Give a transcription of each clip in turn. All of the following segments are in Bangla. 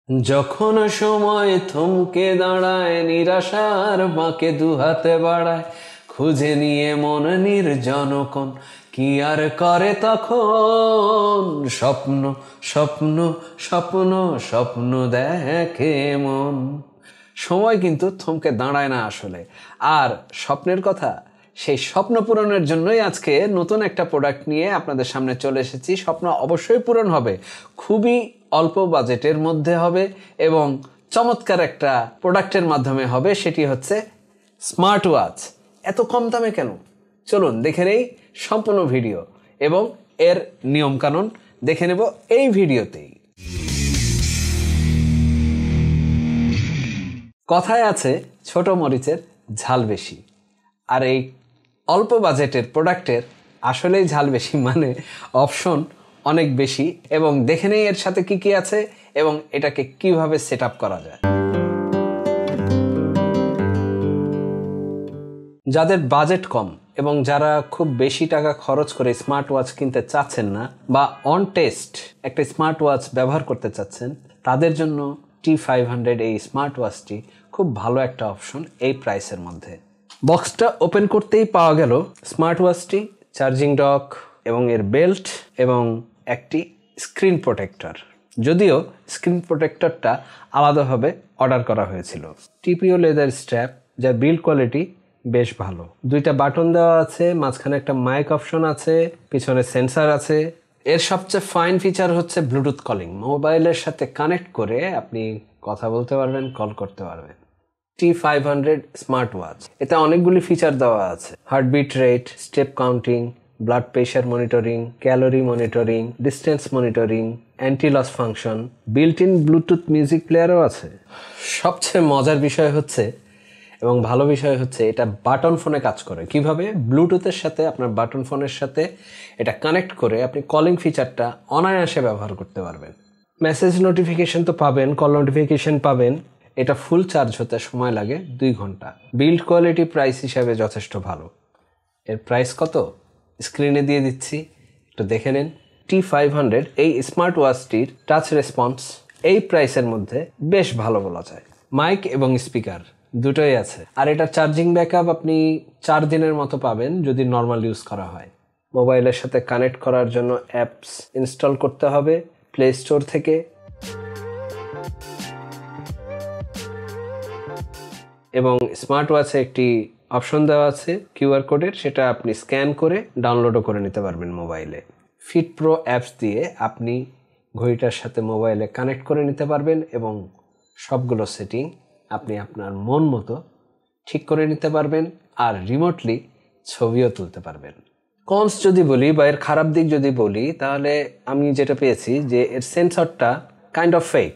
যখন সময় থমকে দাঁড়ায়, নিরাশার বাঁকে দুহাতে বাড়ায়, খুঁজে নিয়ে মন নির্জন কোণ, কি আর করে তখন? স্বপ্ন স্বপ্ন স্বপ্ন স্বপ্ন দেখে মন। সময় কিন্তু থমকে দাঁড়ায় না আসলে। আর স্বপ্নের কথা, সেই স্বপ্ন পূরণের জন্যই আজকে নতুন একটা প্রোডাক্ট নিয়ে আপনাদের সামনে চলে এসেছি। স্বপ্ন অবশ্যই পূরণ হবে, খুবই অল্প বাজেটের মধ্যে হবে এবং চমৎকার একটা প্রোডাক্টের মাধ্যমে হবে। সেটি হচ্ছে স্মার্ট ওয়াচ। এত কম দামে কেন? চলুন দেখে নেই সম্পূর্ণ ভিডিও এবং এর নিয়মকানুন দেখে নেব এই ভিডিওতেই। কথায় আছে ছোট মরিচের ঝাল বেশি, আর এই অল্প বাজেটের প্রোডাক্টের আসলেই ঝাল বেশি, মানে অপশন অনেক বেশি। এবং দেখে নেই এর সাথে কি কি আছে এবং এটাকে কিভাবে সেট আপ করা যায়। যাদের বাজেট কম এবং যারা খুব বেশি টাকা খরচ করে স্মার্ট ওয়াচ কিনতে চাচ্ছেন না বা অন টেস্ট একটা স্মার্ট ওয়াচ ব্যবহার করতে চাচ্ছেন, তাদের জন্য T500 এই স্মার্ট ওয়াচটি খুব ভালো একটা অপশন এই প্রাইসের মধ্যে। বক্সটা ওপেন করতেই পাওয়া গেল স্মার্ট ওয়াচটি, চার্জিং ডক এবং এর বেল্ট এবং একটি স্ক্রিন প্রোটেক্টর। যদিও স্ক্রিন প্রোটেক্টরটা আলাদাভাবে অর্ডার করা হয়েছিল। টিপিও লেদার স্ট্র্যাপ, যার বিল্ড কোয়ালিটি বেশ ভালো। দুইটা বাটন দেওয়া আছে, মাঝখানে একটা মাইক অপশন আছে, পিছনে সেন্সার আছে। এর সবচেয়ে ফাইন ফিচার হচ্ছে ব্লুটুথ কলিং। মোবাইলের সাথে কানেক্ট করে আপনি কথা বলতে পারবেন, কল করতে পারবেন। T500 স্মার্ট ওয়াচ, এতে অনেকগুলি ফিচার দেওয়া আছে: heartbeat rate, step counting, blood pressure monitoring, calorie monitoring, distance monitoring, anti loss function, built in Bluetooth music প্লেয়ারও আছে। সবচেয়ে মজার বিষয় হচ্ছে এবং ভালো বিষয় হচ্ছে এটা বাটন ফোনে কাজ করে। কিভাবে? ব্লুটুথের সাথে আপনার বাটন ফোনের সাথে এটা কানেক্ট করে আপনি কলিং ফিচারটা অনায়াসে ব্যবহার করতে পারবেন। মেসেজ নোটিফিকেশন তো পাবেন, কল নোটিফিকেশন পাবেন। এটা ফুল চার্জ হতে সময় লাগে 2 ঘন্টা। বিল্ড কোয়ালিটি প্রাইস হিসাবে যথেষ্ট ভালো। এর প্রাইস কত স্ক্রিনে দিয়ে দিচ্ছি, একটু দেখে নেন। T500 এই স্মার্ট ওয়াচটির টাচ রেসপন্স এই প্রাইসের মধ্যে বেশ ভালো বলা যায়। মাইক এবং স্পিকার দুটোই আছে। আর এটা চার্জিং ব্যাকআপ আপনি 4 দিনের মতো পাবেন যদি নর্মাল ইউজ করা হয়। মোবাইলের সাথে কানেক্ট করার জন্য অ্যাপস ইনস্টল করতে হবে প্লে স্টোর থেকে। এবং স্মার্ট ওয়াচে একটি অপশন দেওয়া আছে কিউআর কোডের, সেটা আপনি স্ক্যান করে ডাউনলোডও করে নিতে পারবেন মোবাইলে। ফিট প্রো অ্যাপস দিয়ে আপনি ঘড়িটার সাথে মোবাইলে কানেক্ট করে নিতে পারবেন এবং সবগুলো সেটিং আপনি আপনার মন মতো ঠিক করে নিতে পারবেন আর রিমোটলি ছবিও তুলতে পারবেন। কনস যদি বলি বা এর খারাপ দিক যদি বলি, তাহলে আমি যেটা পেয়েছি যে এর সেন্সরটা কাইন্ড অফ ফেক।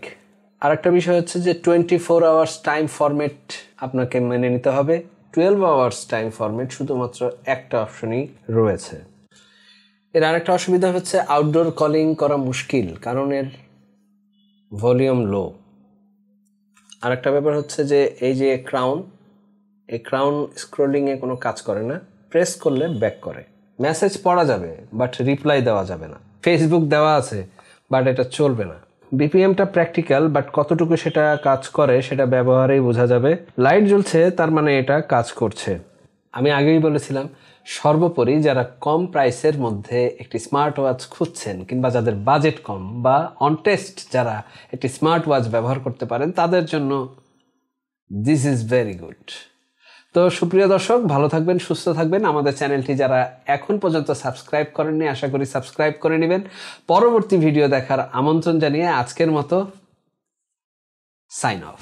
আর একটা বিষয় হচ্ছে যে 24 আওয়ার্স টাইম ফরম্যাট আপনাকে মেনে নিতে হবে। 12 আওয়ার্স টাইম ফরম্যাট শুধুমাত্র একটা অপশনই রয়েছে। এর আরেকটা অসুবিধা হচ্ছে আউটডোর কলিং করা মুশকিল, কারণ এর ভলিউম লো। আরেকটা ব্যাপার হচ্ছে যে এই যে এই ক্রাউন স্ক্রলিংয়ে কোনো কাজ করে না, প্রেস করলে ব্যাক করে। মেসেজ পড়া যাবে বাট রিপ্লাই দেওয়া যাবে না। ফেসবুক দেওয়া আছে বাট এটা চলবে না। বিপিএমটা প্র্যাকটিক্যাল, বাট কতটুকু সেটা কাজ করে সেটা ব্যবহারেই বোঝা যাবে। লাইট জ্বলছে তার মানে এটা কাজ করছে। আমি আগেই বলেছিলাম, সর্বোপরি যারা কম প্রাইসের মধ্যে একটি স্মার্ট ওয়াচ খুঁজছেন কিংবা যাদের বাজেট কম বা অন টেস্ট যারা একটি স্মার্ট ওয়াচ ব্যবহার করতে পারেন, তাদের জন্য দিস ইজ ভেরি গুড। তো সুপ্রিয় দর্শক, ভালো থাকবেন, সুস্থ থাকবেন। আমাদের চ্যানেলটি যারা এখন পর্যন্ত সাবস্ক্রাইব করেননি, আশা করি সাবস্ক্রাইব করে নেবেন। পরবর্তী ভিডিও দেখার আমন্ত্রণ জানিয়ে আজকের মতো সাইন অফ।